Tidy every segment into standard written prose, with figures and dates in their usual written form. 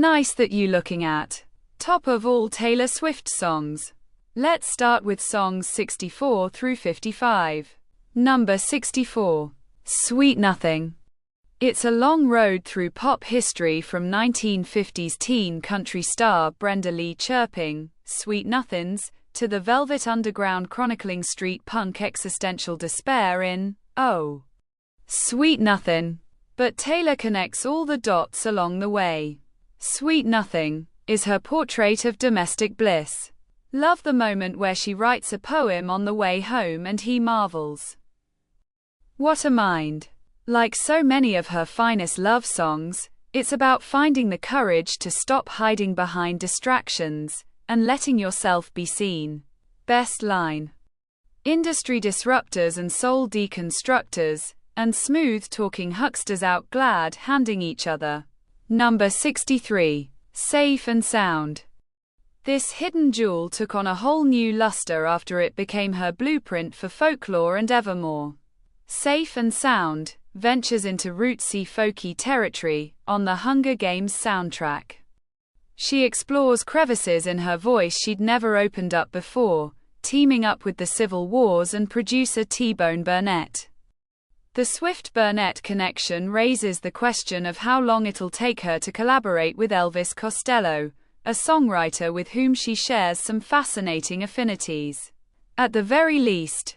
Nice that you looking at. Top of all Taylor Swift songs. Let's start with songs 64 through 55. Number 64. Sweet Nothing. It's a long road through pop history from 1950s teen country star Brenda Lee chirping, "Sweet Nothings," to the Velvet Underground chronicling street punk existential despair in, "Oh, Sweet Nothing." But Taylor connects all the dots along the way. Sweet Nothing is her portrait of domestic bliss. Love the moment where she writes a poem on the way home and he marvels. What a mind. Like so many of her finest love songs, it's about finding the courage to stop hiding behind distractions and letting yourself be seen. Best line. Industry disruptors and soul deconstructors, and smooth-talking hucksters out glad handing each other. Number 63. Safe and Sound. This hidden jewel took on a whole new luster after it became her blueprint for folklore and evermore. Safe and Sound ventures into rootsy folky territory on the Hunger Games soundtrack. She explores crevices in her voice she'd never opened up before, teaming up with the Civil Wars and producer T-Bone Burnett. The Swift-Burnett connection raises the question of how long it'll take her to collaborate with Elvis Costello, a songwriter with whom she shares some fascinating affinities. At the very least,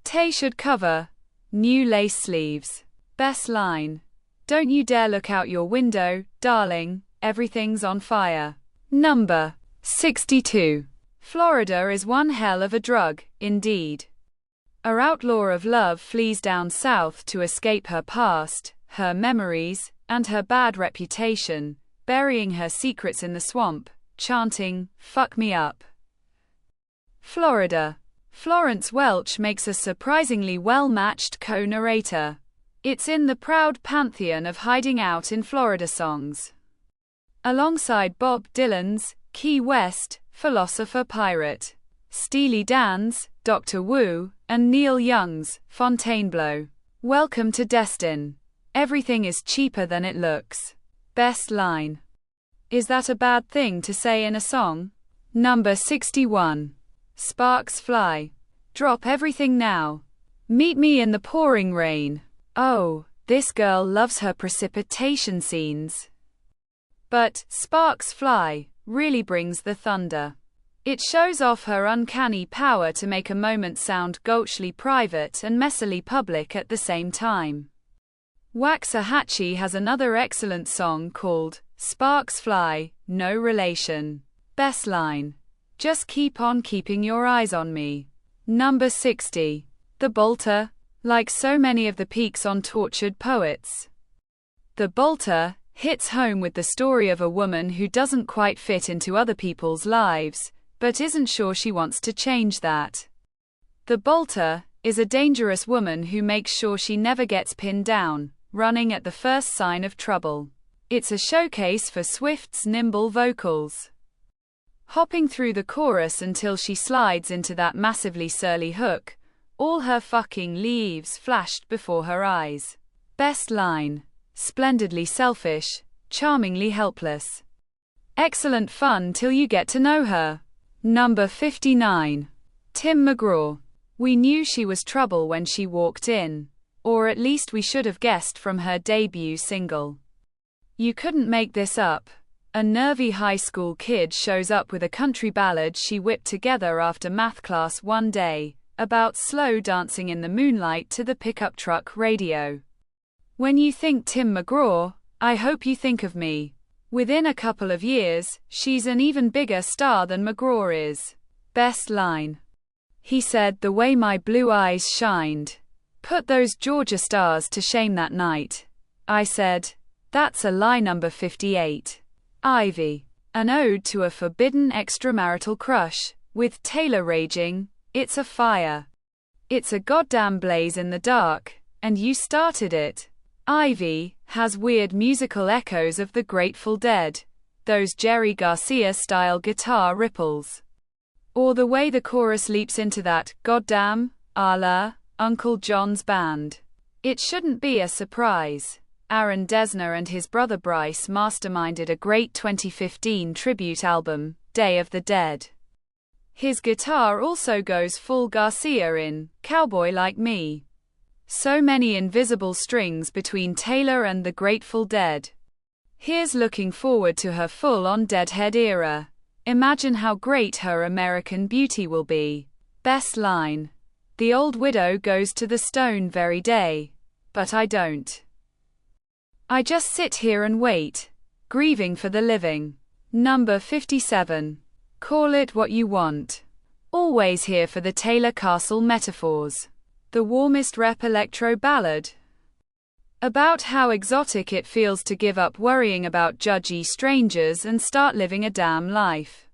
Tay should cover New Lace Sleeves. Best line. Don't you dare look out your window, darling, everything's on fire. Number 62. Florida is one hell of a drug, indeed. Our outlaw of love flees down south to escape her past, her memories, and her bad reputation, burying her secrets in the swamp, chanting, "Fuck me up." Florida. Florence Welch makes a surprisingly well-matched co-narrator. It's in the proud pantheon of hiding out in Florida songs. Alongside Bob Dylan's Key West, Philosopher Pirate, Steely Dan's Dr. Wu, and Neil Young's Fontainebleau. Welcome to Destin. Everything is cheaper than it looks. Best line. Is that a bad thing to say in a song? Number 61. Sparks Fly. Drop everything now. Meet me in the pouring rain. Oh, this girl loves her precipitation scenes. But Sparks Fly really brings the thunder. It shows off her uncanny power to make a moment sound gauchely private and messily public at the same time. Waxahachie has another excellent song called Sparks Fly, No Relation. Best line. Just keep on keeping your eyes on me. Number 60. The Bolter. Like so many of the peaks on Tortured Poets, The Bolter hits home with the story of a woman who doesn't quite fit into other people's lives, but isn't sure she wants to change that. The Bolter is a dangerous woman who makes sure she never gets pinned down, running at the first sign of trouble. It's a showcase for Swift's nimble vocals, hopping through the chorus until she slides into that massively surly hook. All her fucking leaves flashed before her eyes. Best line. Splendidly selfish, charmingly helpless. Excellent fun till you get to know her. Number 59. Tim McGraw. We knew she was trouble when she walked in. Or at least we should have guessed from her debut single. You couldn't make this up. A nervy high school kid shows up with a country ballad she whipped together after math class one day, about slow dancing in the moonlight to the pickup truck radio. When you think Tim McGraw, I hope you think of me. Within a couple of years, she's an even bigger star than McGraw is. Best line. He said the way my blue eyes shined. Put those Georgia stars to shame that night. I said, that's a lie. Number 58. Ivy. An ode to a forbidden extramarital crush, with Taylor raging, it's a fire. It's a goddamn blaze in the dark, and you started it. Ivy has weird musical echoes of the Grateful Dead, those Jerry Garcia-style guitar ripples. Or the way the chorus leaps into that goddamn, a la Uncle John's band. It shouldn't be a surprise. Aaron Dessner and his brother Bryce masterminded a great 2015 tribute album, Day of the Dead. His guitar also goes full Garcia in Cowboy Like Me. So many invisible strings between Taylor and the Grateful Dead. Here's looking forward to her full-on Deadhead era. Imagine how great her American Beauty will be. Best line. The old widow goes to the stone very day. But I don't. I just sit here and wait, grieving for the living. Number 57. Call It What You Want. Always here for the Taylor Castle metaphors. The warmest rep electro ballad. About how exotic it feels to give up worrying about judgy strangers and start living a damn life.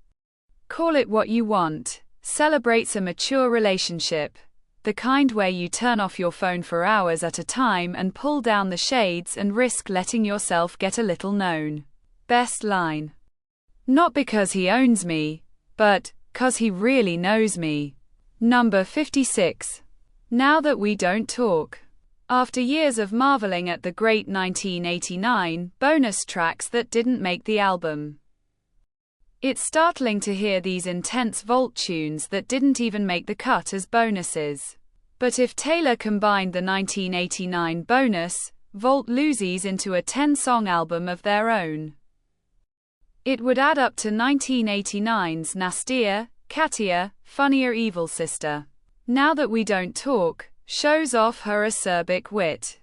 Call It What You Want celebrates a mature relationship. The kind where you turn off your phone for hours at a time and pull down the shades and risk letting yourself get a little known. Best line. Not because he owns me, but 'cause he really knows me. Number 56. Now That We Don't Talk. After years of marveling at the great 1989 bonus tracks that didn't make the album, it's startling to hear these intense vault tunes that didn't even make the cut as bonuses. But if Taylor combined the 1989 bonus, vault loses into a 10-song album of their own. It would add up to 1989's Nastier, Cattier, Funnier Evil Sister. Now That We Don't Talk shows off her acerbic wit.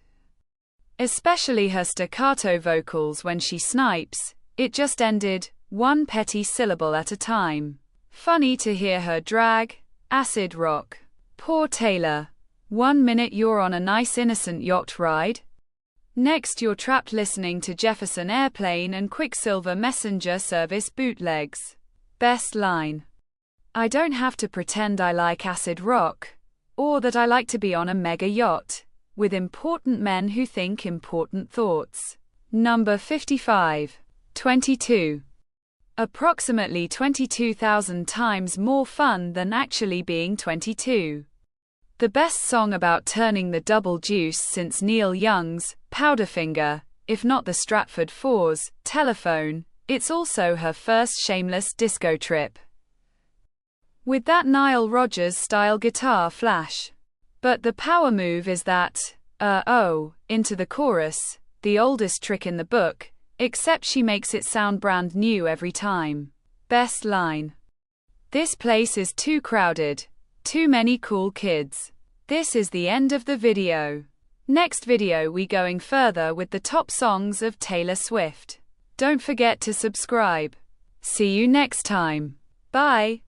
Especially her staccato vocals when she snipes, it just ended, one petty syllable at a time. Funny to hear her drag, acid rock. Poor Taylor. 1 minute you're on a nice innocent yacht ride. Next you're trapped listening to Jefferson Airplane and Quicksilver Messenger Service bootlegs. Best line. I don't have to pretend I like acid rock, or that I like to be on a mega yacht, with important men who think important thoughts. Number 55. 22. Approximately 22,000 times more fun than actually being 22. The best song about turning the double deuce since Neil Young's Powderfinger, if not the Stratford 4's Telephone. It's also her first shameless disco trip, with that Nile Rodgers-style guitar flash. But the power move is that, into the chorus, the oldest trick in the book, except she makes it sound brand new every time. Best line. This place is too crowded. Too many cool kids. This is the end of the video. Next video we going further with the top songs of Taylor Swift. Don't forget to subscribe. See you next time. Bye.